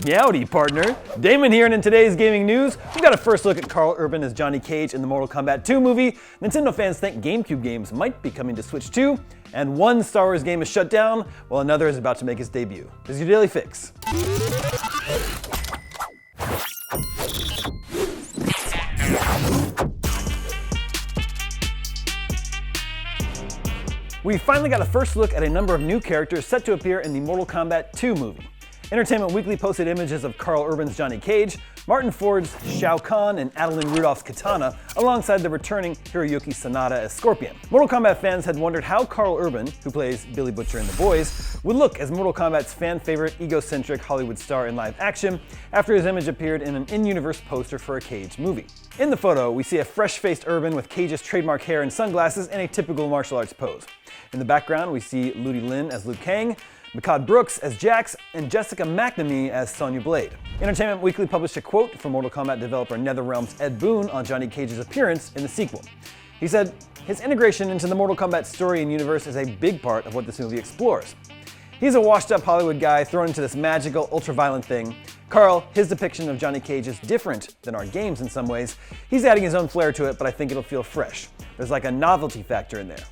Howdy, partner. Damon here, and in today's gaming news, we've got a first look at Karl Urban as Johnny Cage in the Mortal Kombat 2 movie. Nintendo fans think GameCube games might be coming to Switch 2, and one Star Wars game is shut down, while another is about to make its debut. This is your Daily Fix. We finally got a first look at a number of new characters set to appear in the Mortal Kombat 2 movie. Entertainment Weekly posted images of Karl Urban's Johnny Cage, Martyn Ford's Shao Kahn, and Adeline Rudolph's Kitana, alongside the returning Hiroyuki Sanada as Scorpion. Mortal Kombat fans had wondered how Karl Urban, who plays Billy Butcher in The Boys, would look as Mortal Kombat's fan-favorite, egocentric Hollywood star in live action after his image appeared in an in-universe poster for a Cage movie. In the photo, we see a fresh-faced Urban with Cage's trademark hair and sunglasses in a typical martial arts pose. In the background, we see Ludi Lin as Liu Kang, Mikad Brooks as Jax, and Jessica McNamee as Sonya Blade. Entertainment Weekly published a quote from Mortal Kombat developer NetherRealm's Ed Boon on Johnny Cage's appearance in the sequel. He said, "His integration into the Mortal Kombat story and universe is a big part of what this movie explores. He's a washed-up Hollywood guy thrown into this magical, ultra-violent thing. Karl, his depiction of Johnny Cage is different than our games in some ways. He's adding his own flair to it, but I think it'll feel fresh. There's like a novelty factor in there."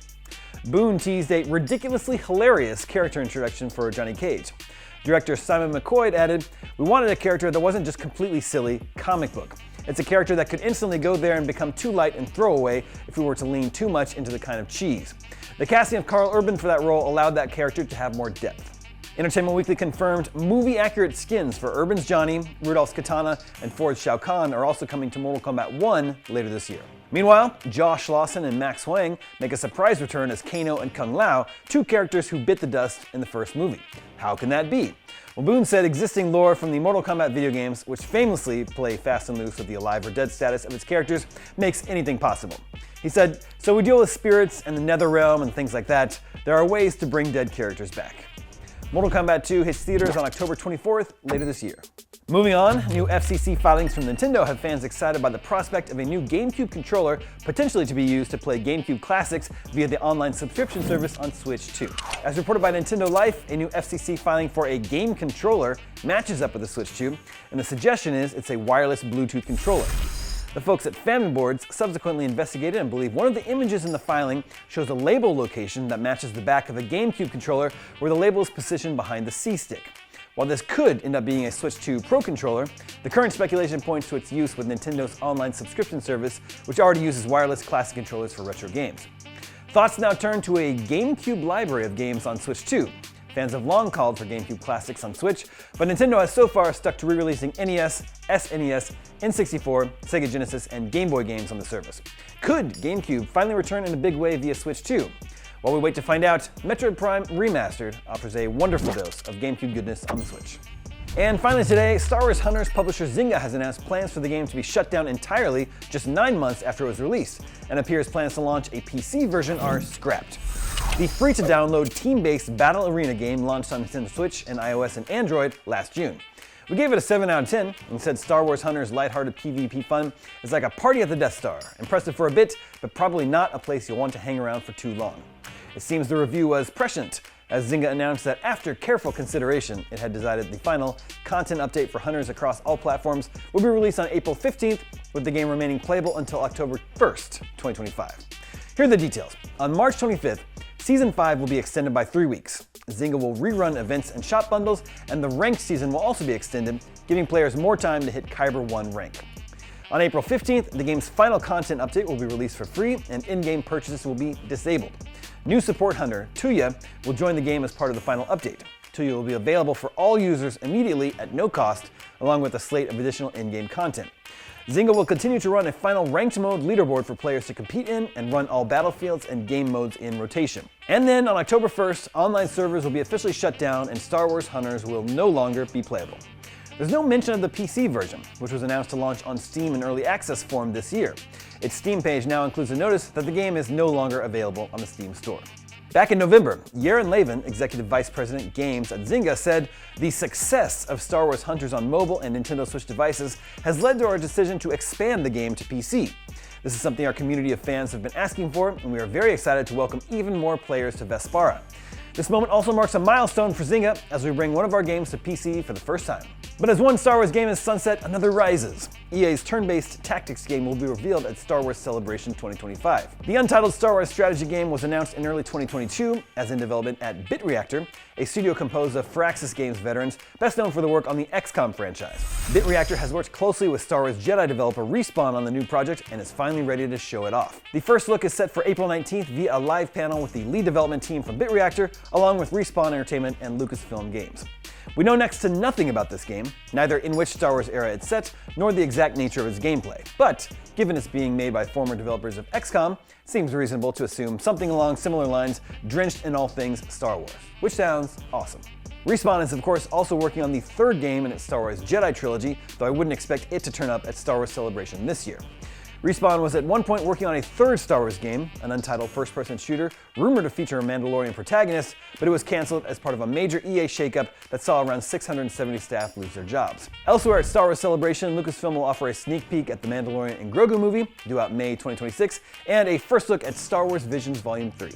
Boon teased a ridiculously hilarious character introduction for Johnny Cage. Director Simon McCoy added, "We wanted a character that wasn't just completely silly comic book. It's a character that could instantly go there and become too light and throwaway if we were to lean too much into the kind of cheese. The casting of Karl Urban for that role allowed that character to have more depth." Entertainment Weekly confirmed movie-accurate skins for Urban's Johnny, Rudolph's Kitana, and Ford's Shao Kahn are also coming to Mortal Kombat 1 later this year. Meanwhile, Josh Lawson and Max Huang make a surprise return as Kano and Kung Lao, two characters who bit the dust in the first movie. How can that be? Well, Boon said existing lore from the Mortal Kombat video games, which famously play fast and loose with the alive or dead status of its characters, makes anything possible. He said, "So we deal with spirits and the Nether Realm and things like that. There are ways to bring dead characters back." Mortal Kombat 2 hits theaters on October 24th, later this year. Moving on, new FCC filings from Nintendo have fans excited by the prospect of a new GameCube controller potentially to be used to play GameCube classics via the online subscription service on Switch 2. As reported by Nintendo Life, a new FCC filing for a game controller matches up with the Switch 2, and the suggestion is it's a wireless Bluetooth controller. The folks at Family Boards subsequently investigated and believe one of the images in the filing shows a label location that matches the back of a GameCube controller where the label is positioned behind the C-stick. While this could end up being a Switch 2 Pro controller, the current speculation points to its use with Nintendo's online subscription service, which already uses wireless classic controllers for retro games. Thoughts now turn to a GameCube library of games on Switch 2. Fans have long called for GameCube classics on Switch, but Nintendo has so far stuck to re-releasing NES, SNES, N64, Sega Genesis, and Game Boy games on the service. Could GameCube finally return in a big way via Switch 2? While we wait to find out, Metroid Prime Remastered offers a wonderful dose of GameCube goodness on the Switch. And finally today, Star Wars Hunters publisher Zynga has announced plans for the game to be shut down entirely just 9 months after it was released, and appears plans to launch a PC version are scrapped. The free-to-download team-based battle arena game launched on Nintendo Switch and iOS and Android last June. We gave it a 7 out of 10 and said Star Wars Hunters' lighthearted PvP fun is like a party at the Death Star, impressive for a bit, but probably not a place you'll want to hang around for too long. It seems the review was prescient, as Zynga announced that after careful consideration, it had decided the final content update for Hunters across all platforms will be released on April 15th, with the game remaining playable until October 1st, 2025. Here are the details. On March 25th, Season 5 will be extended by 3 weeks. Zynga will rerun events and shop bundles, and the ranked season will also be extended, giving players more time to hit Kyber 1 rank. On April 15th, the game's final content update will be released for free, and in-game purchases will be disabled. New support hunter, Tuya, will join the game as part of the final update. Tuya will be available for all users immediately at no cost, along with a slate of additional in-game content. Zynga will continue to run a final ranked mode leaderboard for players to compete in and run all battlefields and game modes in rotation. And then on October 1st, online servers will be officially shut down and Star Wars Hunters will no longer be playable. There's no mention of the PC version, which was announced to launch on Steam in early access form this year. Its Steam page now includes a notice that the game is no longer available on the Steam store. Back in November, Yaron Lavin, Executive Vice President Games at Zynga, said, "The success of Star Wars Hunters on mobile and Nintendo Switch devices has led to our decision to expand the game to PC. This is something our community of fans have been asking for, and we are very excited to welcome even more players to Vespara. This moment also marks a milestone for Zynga as we bring one of our games to PC for the first time." But as one Star Wars game is sunset, another rises. EA's turn-based tactics game will be revealed at Star Wars Celebration 2025. The untitled Star Wars strategy game was announced in early 2022 as in development at BitReactor, a studio composed of Firaxis Games veterans best known for the work on the XCOM franchise. BitReactor has worked closely with Star Wars Jedi developer Respawn on the new project and is finally ready to show it off. The first look is set for April 19th via a live panel with the lead development team from BitReactor, along with Respawn Entertainment and Lucasfilm Games. We know next to nothing about this game, neither in which Star Wars era it's set, nor the exact nature of its gameplay. But, given it's being made by former developers of XCOM, it seems reasonable to assume something along similar lines, drenched in all things Star Wars, which sounds awesome. Respawn is of course also working on the third game in its Star Wars Jedi trilogy, though I wouldn't expect it to turn up at Star Wars Celebration this year. Respawn was at one point working on a third Star Wars game, an untitled first-person shooter rumored to feature a Mandalorian protagonist, but it was cancelled as part of a major EA shakeup that saw around 670 staff lose their jobs. Elsewhere at Star Wars Celebration, Lucasfilm will offer a sneak peek at the Mandalorian and Grogu movie, due out May 2026, and a first look at Star Wars Visions Volume 3.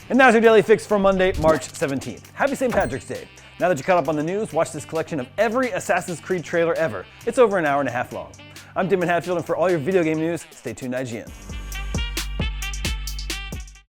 And that's your Daily Fix for Monday, March 17th. Happy St. Patrick's Day. Now that you're caught up on the news, watch this collection of every Assassin's Creed trailer ever. It's over an hour and a half long. I'm Tim Hatfield, and for all your video game news, stay tuned to IGN.